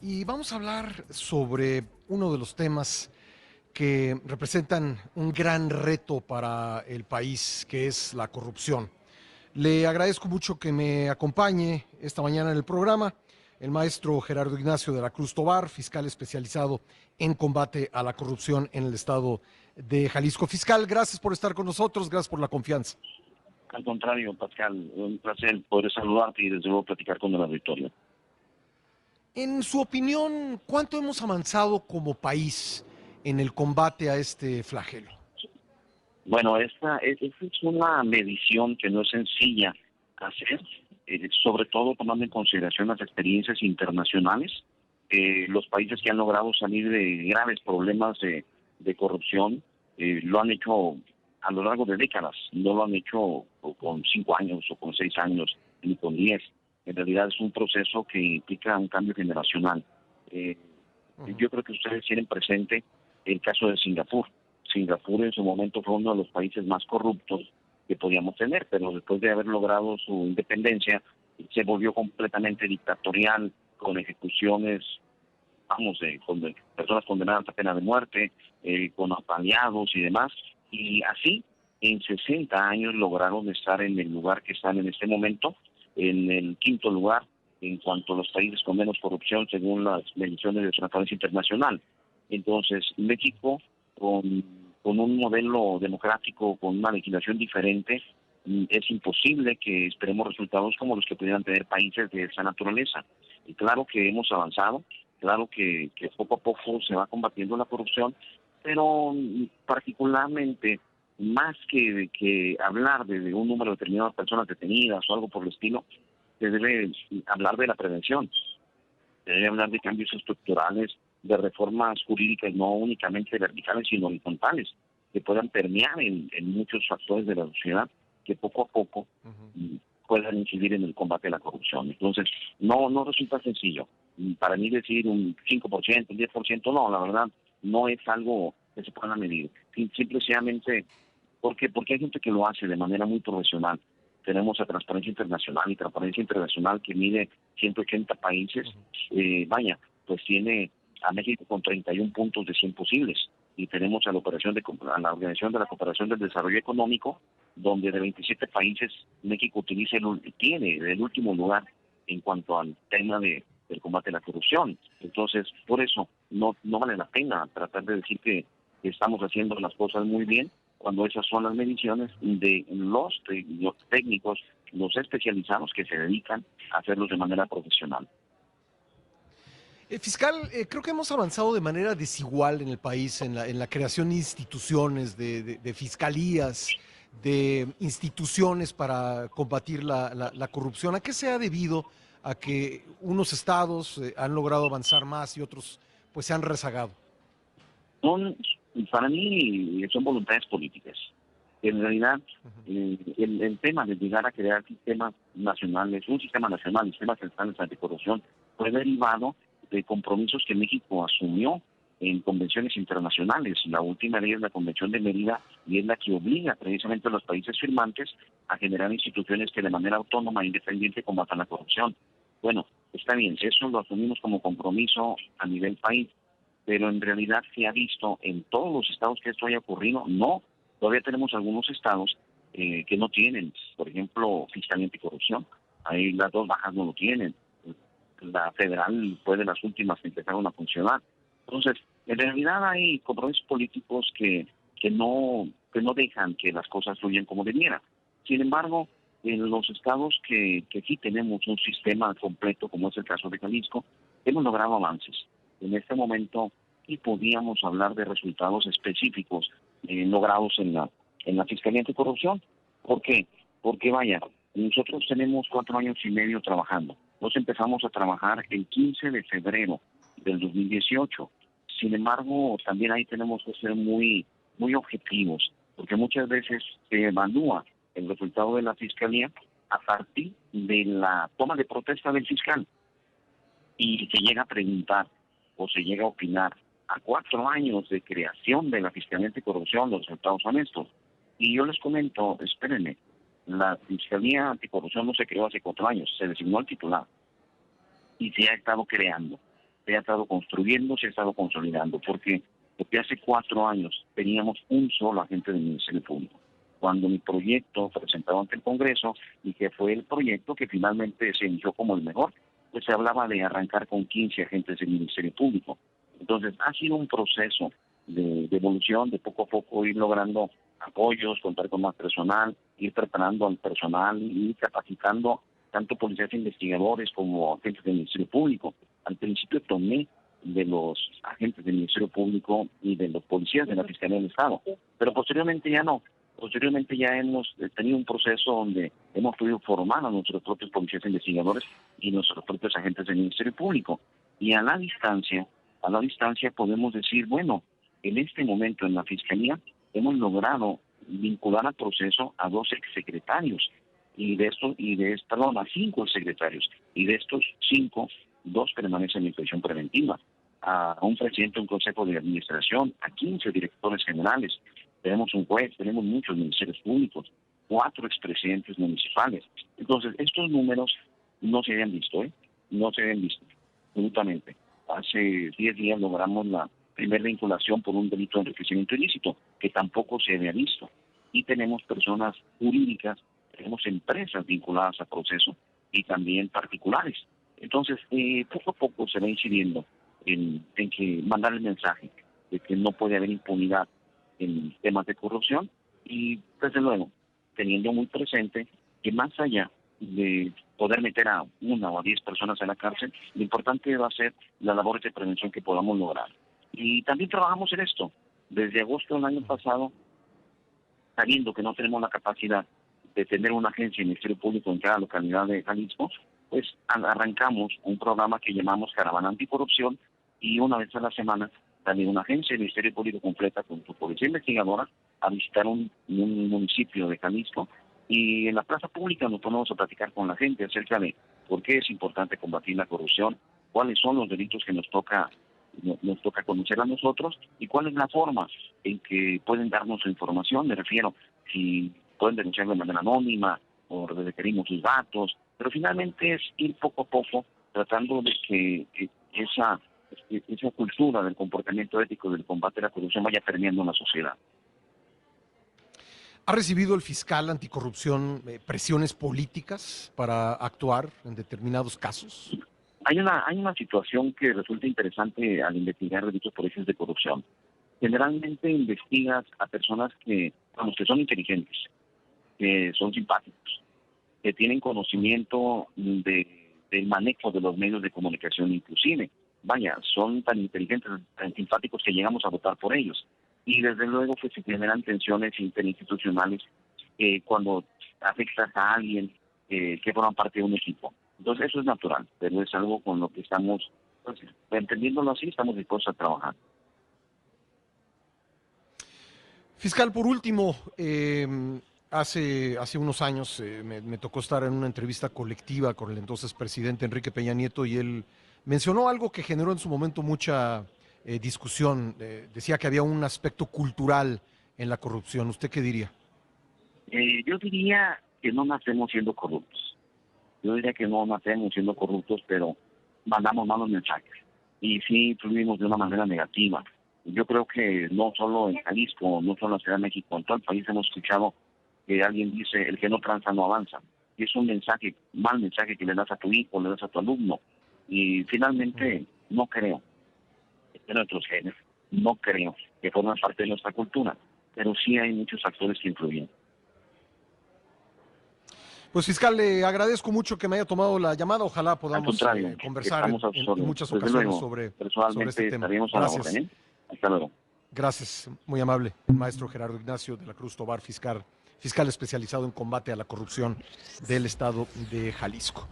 Y vamos a hablar sobre uno de los temas que representan un gran reto para el país, que es la corrupción. Le agradezco mucho que me acompañe esta mañana en el programa el maestro Gerardo Ignacio de la Cruz Tobar, fiscal especializado en combate a la corrupción en el estado de Jalisco. Fiscal, gracias por estar con nosotros, gracias por la confianza. Al contrario, Pascal, un placer poder saludarte y desde luego platicar con el auditorio. En su opinión, ¿cuánto hemos avanzado como país en el combate a este flagelo? Bueno, esta es una medición que no es sencilla hacer, sobre todo tomando en consideración las experiencias internacionales. Los países que han logrado salir de graves problemas de corrupción lo han hecho a lo largo de décadas, no lo han hecho con 5 años o con 6 años, ni con 10. En realidad es un proceso que implica un cambio generacional. Eh, Ujú. yo creo que ustedes tienen presente el caso de Singapur. Singapur en su momento fue uno de los países más corruptos que podíamos tener, pero después de haber logrado su independencia, se volvió completamente dictatorial, con ejecuciones, vamos, con personas condenadas a pena de muerte, con apaleados y demás, y así en 60 años lograron estar en el lugar que están en este momento, en el quinto lugar en cuanto a los países con menos corrupción según las mediciones de Transparencia Internacional. Entonces, México, con un modelo democrático, con una legislación diferente, es imposible que esperemos resultados como los que pudieran tener países de esa naturaleza. Y claro que hemos avanzado, claro que poco a poco se va combatiendo la corrupción, pero particularmente, más que hablar de un número determinado de personas detenidas o algo por el estilo, se debe hablar de la prevención, se debe hablar de cambios estructurales, de reformas jurídicas no únicamente verticales, sino horizontales, que puedan permear en muchos factores de la sociedad, que poco a poco Ujú. puedan incidir en el combate a la corrupción. Entonces, no resulta sencillo. Para mí decir un 5%, un 10%, no, la verdad, no es algo que se pueda medir. Simplemente, porque hay gente que lo hace de manera muy profesional. Tenemos a Transparencia Internacional y Transparencia Internacional que mide 180 países. Ujú. Vaya, pues tiene a México con 31 puntos de 100 posibles. Y tenemos a a la Organización de la Cooperación del Desarrollo Económico, donde de 27 países México tiene el último lugar en cuanto al tema del combate a la corrupción. Entonces, por eso no vale la pena tratar de decir que estamos haciendo las cosas muy bien, cuando esas son las mediciones de los técnicos, los especializados que se dedican a hacerlos de manera profesional. Fiscal, creo que hemos avanzado de manera desigual en el país en la creación de instituciones, de fiscalías, de instituciones para combatir la corrupción. ¿A qué se ha debido a que unos estados han logrado avanzar más y otros pues se han rezagado? Son, para mí, son voluntades políticas. En realidad, Ujú. el tema de llegar a crear sistemas nacionales, un sistema nacional, sistemas centrales anticorrupción, fue derivado de compromisos que México asumió en convenciones internacionales. La última de ellas es la Convención de Mérida y es la que obliga precisamente a los países firmantes a generar instituciones que de manera autónoma e independiente combatan la corrupción. Bueno, está bien, eso lo asumimos como compromiso a nivel país, pero en realidad se ha visto en todos los estados que esto haya ocurrido. No, todavía tenemos algunos estados que no tienen, por ejemplo, Fiscalía Anticorrupción. Ahí las dos bajas no lo tienen. La federal fue de las últimas que empezaron a funcionar. Entonces, en realidad hay compromisos políticos que no dejan que las cosas fluyan como debiera. Sin embargo, en los estados que sí tenemos un sistema completo, como es el caso de Jalisco, hemos logrado avances. En este momento sí podíamos hablar de resultados específicos logrados en la Fiscalía Anticorrupción. ¿Por qué? Porque vaya, nosotros tenemos 4 años y medio trabajando. Nos empezamos a trabajar el 15 de febrero del 2018. Sin embargo, también ahí tenemos que ser muy objetivos, porque muchas veces se evalúa el resultado de la Fiscalía a partir de la toma de protesta del fiscal y se llega a preguntar o se llega a opinar a 4 años de creación de la Fiscalía Anticorrupción, los resultados son estos. Y yo les comento, espérenme, la Fiscalía Anticorrupción no se creó hace 4 años, se designó al titular y se ha estado creando. se ha estado construyendo, se ha estado consolidando, porque hace 4 años teníamos un solo agente del Ministerio Público. Cuando mi proyecto presentado ante el Congreso, y que fue el proyecto que finalmente se eligió como el mejor, pues se hablaba de arrancar con 15 agentes del Ministerio Público. Entonces ha sido un proceso de evolución, de poco a poco ir logrando apoyos, contar con más personal, ir preparando al personal y capacitando tanto policías investigadores como agentes del Ministerio Público. Al principio tomé de los agentes del Ministerio Público y de los policías de la Fiscalía del Estado, pero posteriormente ya no. Posteriormente ya hemos tenido un proceso donde hemos podido formar a nuestros propios policías investigadores y nuestros propios agentes del Ministerio Público. Y a la distancia podemos decir, bueno, en este momento en la Fiscalía hemos logrado vincular al proceso a 2 exsecretarios a 5 exsecretarios, y de estos 5, 2 permanecen en prisión preventiva, a un presidente de un consejo de administración, a 15 directores generales, tenemos un juez, tenemos muchos ministerios públicos, 4 expresidentes municipales. Entonces, estos números no se habían visto, no se habían visto, absolutamente. Hace 10 días logramos la primera vinculación por un delito de enriquecimiento ilícito, que tampoco se había visto. Y tenemos personas jurídicas, tenemos empresas vinculadas al proceso y también particulares. Entonces, poco a poco se va incidiendo en que mandar el mensaje de que no puede haber impunidad en temas de corrupción, y desde luego teniendo muy presente que más allá de poder meter a 1 o a 10 personas en la cárcel, lo importante va a ser la labor de prevención que podamos lograr. Y también trabajamos en esto. Desde agosto del año pasado, sabiendo que no tenemos la capacidad de tener una agencia del Ministerio Público en cada localidad de Jalisco, pues arrancamos un programa que llamamos Caravana Anticorrupción, y una vez a la semana también una agencia del Ministerio Público completa con su policía investigadora a visitar un municipio de Jalisco, y en la plaza pública nos ponemos a platicar con la gente acerca de por qué es importante combatir la corrupción, cuáles son los delitos que nos toca conocer a nosotros, y cuál es la forma en que pueden darnos su información. Me refiero, si pueden denunciar de manera anónima o requerimos sus datos, pero finalmente es ir poco a poco tratando de que esa cultura del comportamiento ético del combate a la corrupción vaya permeando en la sociedad. ¿Ha recibido el fiscal anticorrupción presiones políticas para actuar en determinados casos? Hay una situación que resulta interesante al investigar delitos por hechos de corrupción. Generalmente investigas a personas que son inteligentes, que son simpáticos, que tienen conocimiento del manejo de los medios de comunicación inclusive. Vaya, son tan inteligentes, tan simpáticos que llegamos a votar por ellos. Y desde luego pues se generan tensiones interinstitucionales cuando afectas a alguien que forma parte de un equipo. Entonces eso es natural, pero es algo con lo que estamos, pues, entendiéndolo así, estamos dispuestos a trabajar. Fiscal, por último, hace unos años me tocó estar en una entrevista colectiva con el entonces presidente Enrique Peña Nieto, y él mencionó algo que generó en su momento mucha discusión. Decía que había un aspecto cultural en la corrupción. ¿Usted qué diría? Yo diría que no nacemos siendo corruptos. Pero mandamos malos mensajes. Y sí influimos de una manera negativa. Yo creo que no solo en Jalisco, no solo en la Ciudad de México, en todo el país hemos escuchado que alguien dice, el que no tranza no avanza. Y es un mal mensaje que le das a tu hijo, le das a tu alumno. Y finalmente, no creo, de nuestros genes, no creo que forman parte de nuestra cultura. Pero sí hay muchos factores que influyen. Pues fiscal, le agradezco mucho que me haya tomado la llamada. Ojalá podamos conversar en muchas ocasiones sobre este tema. Gracias. Hasta luego. Gracias, muy amable. El maestro Gerardo Ignacio de la Cruz Tobar, fiscal especializado en combate a la corrupción del estado de Jalisco.